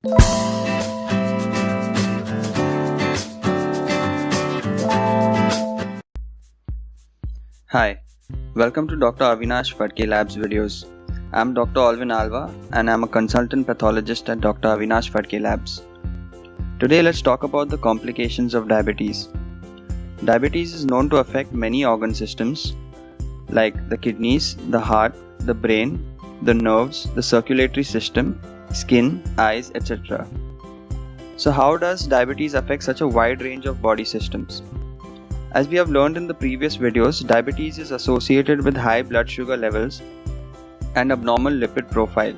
Hi, welcome to Dr. Avinash Phadke Labs videos. I'm Dr. Alvin Alva and I'm a consultant pathologist at Dr. Avinash Phadke Labs. Today let's talk about the complications of diabetes. Diabetes is known to affect many organ systems like the kidneys, the heart, the brain, the nerves, the circulatory system, skin, eyes, etc. So how does diabetes affect such a wide range of body systems? As we have learned in the previous videos, diabetes is associated with high blood sugar levels and abnormal lipid profile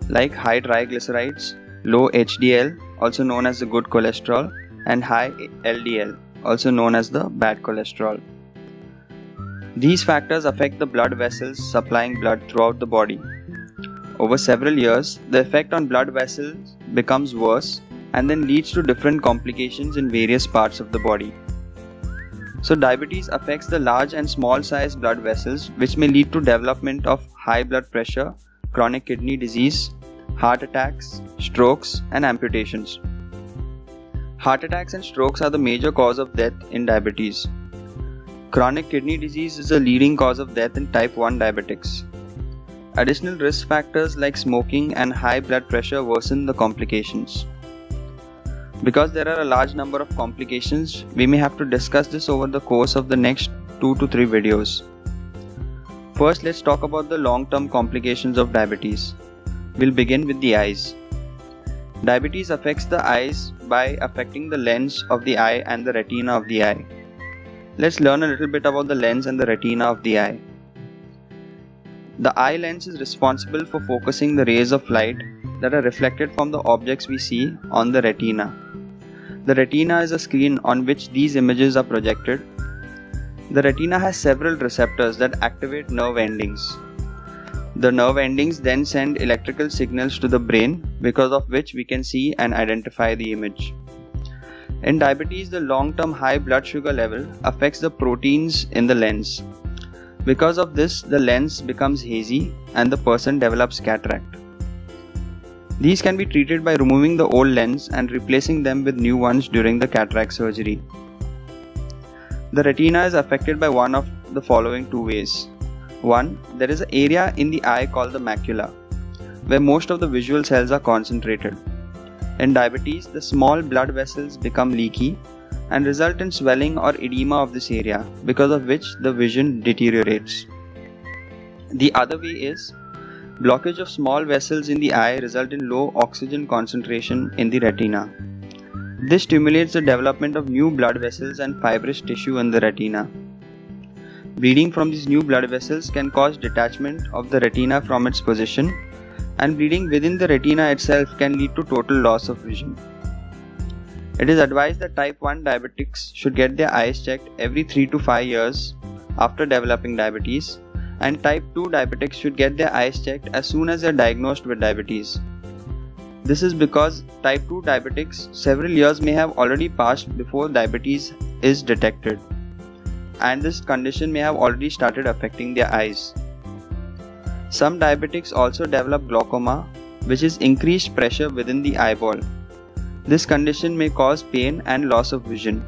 like high triglycerides, low HDL, also known as the good cholesterol, and high LDL, also known as the bad cholesterol. These factors affect the blood vessels supplying blood throughout the body. Over several years, the effect on blood vessels becomes worse and then leads to different complications in various parts of the body. So diabetes affects the large and small sized blood vessels, which may lead to development of high blood pressure, chronic kidney disease, heart attacks, strokes, and amputations. Heart attacks and strokes are the major cause of death in diabetes. Chronic kidney disease is the leading cause of death in type 1 diabetics. Additional risk factors like smoking and high blood pressure worsen the complications. Because there are a large number of complications, we may have to discuss this over the course of the next 2 to 3 videos. First, let's talk about the long-term complications of diabetes. We'll begin with the eyes. Diabetes affects the eyes by affecting the lens of the eye and the retina of the eye. Let's learn a little bit about the lens and the retina of the eye. The eye lens is responsible for focusing the rays of light that are reflected from the objects we see on the retina. The retina is a screen on which these images are projected. The retina has several receptors that activate nerve endings. The nerve endings then send electrical signals to the brain, because of which we can see and identify the image. In diabetes, the long-term high blood sugar level affects the proteins in the lens. Because of this, the lens becomes hazy and the person develops cataract. These can be treated by removing the old lens and replacing them with new ones during the cataract surgery. The retina is affected by one of the following two ways. One, there is an area in the eye called the macula, where most of the visual cells are concentrated. In diabetes, the small blood vessels become leaky and result in swelling or edema of this area, because of which the vision deteriorates. The other way is blockage of small vessels in the eye result in low oxygen concentration in the retina. This stimulates the development of new blood vessels and fibrous tissue in the retina. Bleeding from these new blood vessels can cause detachment of the retina from its position, and bleeding within the retina itself can lead to total loss of vision. It is advised that type 1 diabetics should get their eyes checked every 3 to 5 years after developing diabetes, and type 2 diabetics should get their eyes checked as soon as they are diagnosed with diabetes. This is because type 2 diabetics several years may have already passed before diabetes is detected, and this condition may have already started affecting their eyes. Some diabetics also develop glaucoma, which is increased pressure within the eyeball. This condition may cause pain and loss of vision.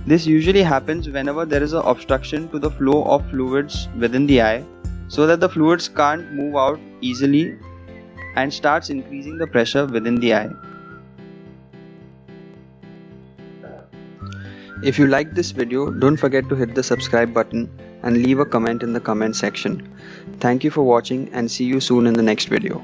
This usually happens whenever there is an obstruction to the flow of fluids within the eye, so that the fluids can't move out easily and starts increasing the pressure within the eye. If you liked this video, don't forget to hit the subscribe button and leave a comment in the comment section. Thank you for watching and see you soon in the next video.